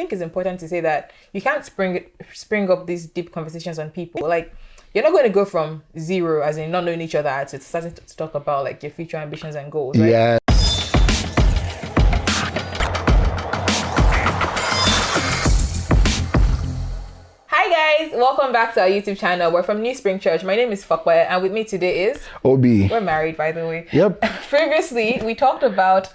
think it's important to say that you can't spring up these deep conversations on people. Like, you're not going to go from zero, as in not knowing each other, to starting to talk about like your future ambitions and goals, right? Yeah. Hi guys, welcome back to our YouTube channel. We're from Newpspring Church. My name is Fopsy, and with me today is Obi. We're married, by the way. Yep. Previously, we talked about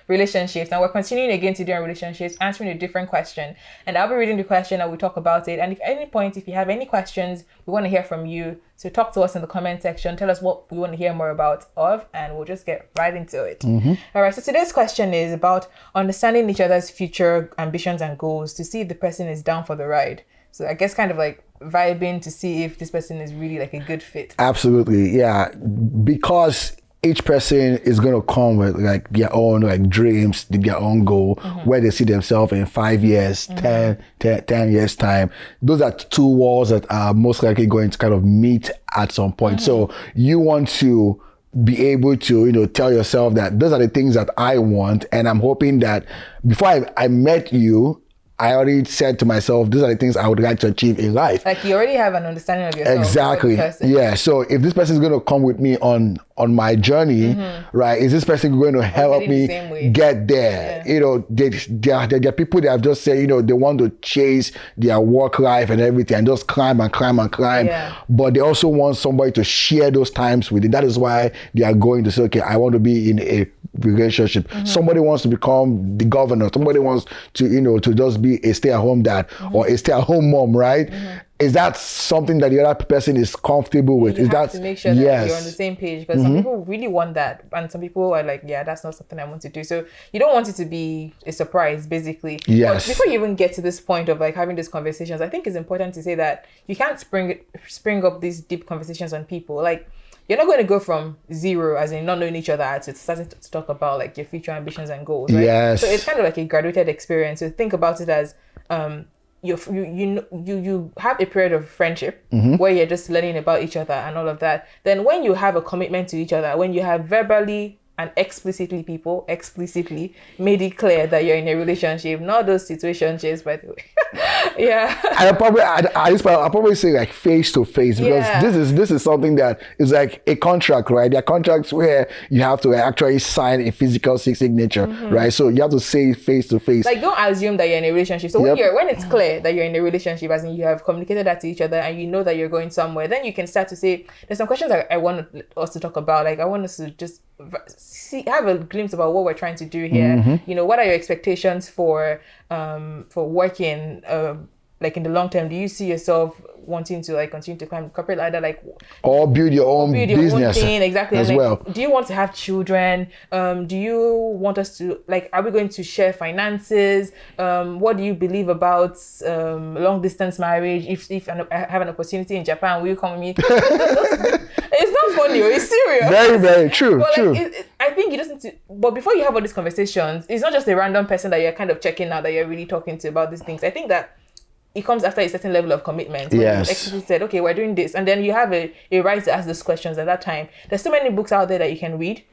relationships, and we're continuing again to do on relationships, answering a different question. And I'll be reading the question and we'll talk about it. And if at any point, if you have any questions, we want to hear from you. So talk to us in the comment section. Tell us what we want to hear more about and we'll just get right into it. All right, so today's question is about understanding each other's future ambitions and goals to see if the person is down for the ride. So I guess kind of like vibing to see if this person is really like a good fit. Absolutely, yeah. Because each person is going to come with like their own like dreams, their own goal, where they see themselves in 5 years, 10 years time. Those are two walls that are most likely going to kind of meet at some point. So you want to be able to, tell yourself that those are the things that I want. And I'm hoping that before I met you, I already said to myself, these are the things I would like to achieve in life. Like you already have an understanding of yourself. Exactly. Yeah. So if this person is going to come with me on my journey, right, is this person going to help me get there? Yeah. There are people that have just said, they want to chase their work life and everything and just climb and climb and climb. Yeah. But they also want somebody to share those times with it. That is why they are going to say, okay, I want to be in a relationship. Somebody wants to become the governor. Somebody wants to, to just be a stay-at-home dad or a stay-at-home mom, right? Is that something that the other person is comfortable with? You have to make sure that you're on the same page, because some people really want that, and some people are like, yeah, that's not something I want to do. So you don't want it to be a surprise, basically. Yes. But before you even get to this point of like having these conversations, I think it's important to say that you can't spring up these deep conversations on people. Like, you're not going to go from zero, as in not knowing each other, to starting to talk about like your future ambitions and goals, right? Yes. So it's kind of like a graduated experience. So think about it as you have a period of friendship where you're just learning about each other and all of that. Then when you have a commitment to each other, when you have verbally and explicitly made it clear that you're in a relationship, not those situationships, by the way. Yeah. I'll probably say like face to face, because this is something that is like a contract, right? There are contracts where you have to actually sign a physical signature, right? So you have to say face to face. Like, don't assume that you're in a relationship. So when it's clear that you're in a relationship, as in you have communicated that to each other and you know that you're going somewhere, then you can start to say, there's some questions that I want us to talk about. Like, I want us to just have a glimpse about what we're trying to do here. What are your expectations for working like in the long term? Do you see yourself wanting to like continue to climb the corporate ladder, like, or build your own business thing, exactly, as well? Do you want to have children? Do you want us to, like, are we going to share finances? What do you believe about long distance marriage? If I have an opportunity in Japan, will you come with me? It's not funny, it's serious. Very, very true. But true. Like, I think you just need to, but before you have all these conversations, it's not just a random person that you're kind of checking out, that you're really talking to about these things. I think that it comes after a certain level of commitment. Yes. You actually said, okay, we're doing this. And then you have a right to ask those questions at that time. There's so many books out there that you can read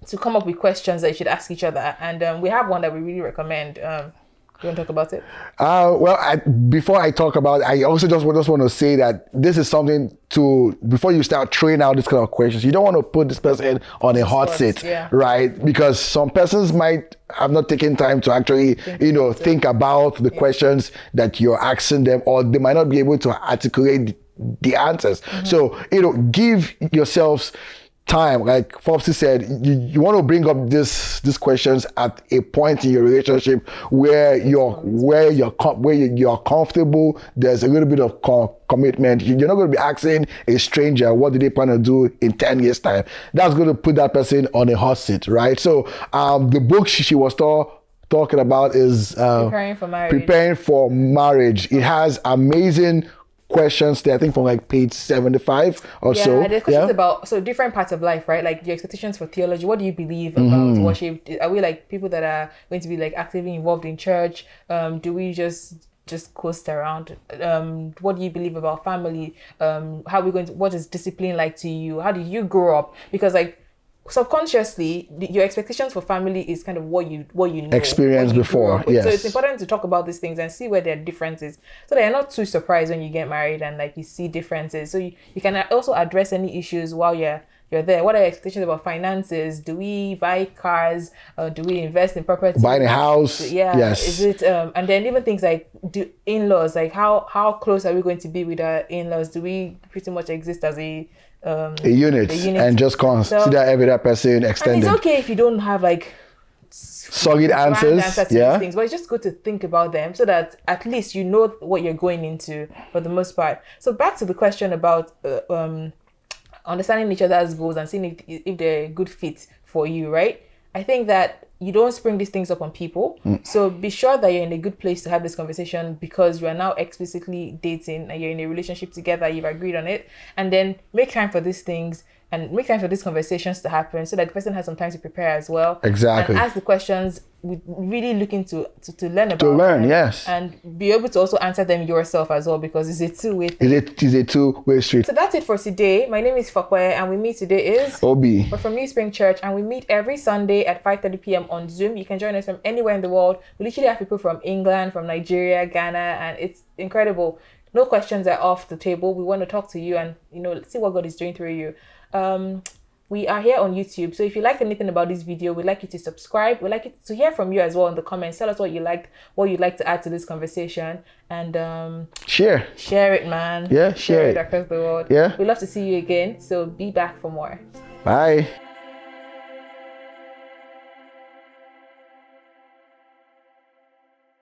to come up with questions that you should ask each other. And we have one that we really recommend. You want to talk about it? Before I talk about it, I also just want to say that this is something before you start throwing out this kind of questions, you don't want to put this person on a hot seat, right? Because some persons might have not taken time to actually, think about the questions that you're asking them, or they might not be able to articulate the answers. So, give yourselves time. Like Fopsy said, you want to bring up these questions at a point in your relationship where you're comfortable. There's a little bit of commitment. You're not going to be asking a stranger what do they plan to do in 10 years time. That's going to put that person on a hot seat, right? So the book she was talking about is Preparing for Marriage. It has amazing questions there, I think from like page 75 or so. Yeah, there's questions about different parts of life, right? Like your expectations for theology. What do you believe about worship? Are we like people that are going to be like actively involved in church? Do we just coast around? What do you believe about family? What is discipline like to you? How did you grow up? Because like subconsciously your expectations for family is kind of what you know, experienced before. Yes. So it's important to talk about these things and see where there are differences, so that you're not too surprised when you get married and like you see differences. So you can also address any issues while you're there. What are your expectations about finances? Do we buy cars? Do we invest in property? Buying a house? Yeah. Yes. Is it and then even things like in-laws, like how close are we going to be with our in-laws? Do we pretty much exist as a unit and just consider every other person extended? And it's okay if you don't have like solid answers to these things, but it's just good to think about them so that at least you know what you're going into for the most part. So back to the question about understanding each other's goals and seeing if they're a good fit for you, right? I think that you don't spring these things up on people. So be sure that you're in a good place to have this conversation, because you are now explicitly dating and you're in a relationship together, you've agreed on it. And then make time for these things and make time for these conversations to happen so that the person has some time to prepare as well. Exactly. And ask the questions, really looking to learn about them, yes. And be able to also answer them yourself as well, because it's a two-way thing. It is a two-way street. So that's it for today. My name is Fopsy, and we meet today is Obi. We're from Newpspring Church, and we meet every Sunday at 5:30 p.m. on Zoom. You can join us from anywhere in the world. We literally have people from England, from Nigeria, Ghana, and it's incredible. No questions are off the table. We want to talk to you and see what God is doing through you. We are here on YouTube, so if you liked anything about this video, we'd like you to subscribe. We'd like you to hear from you as well in the comments. Tell us what you liked, what you'd like to add to this conversation, and share it, man. Yeah, share it across the world. Yeah, we'd love to see you again, so be back for more. Bye.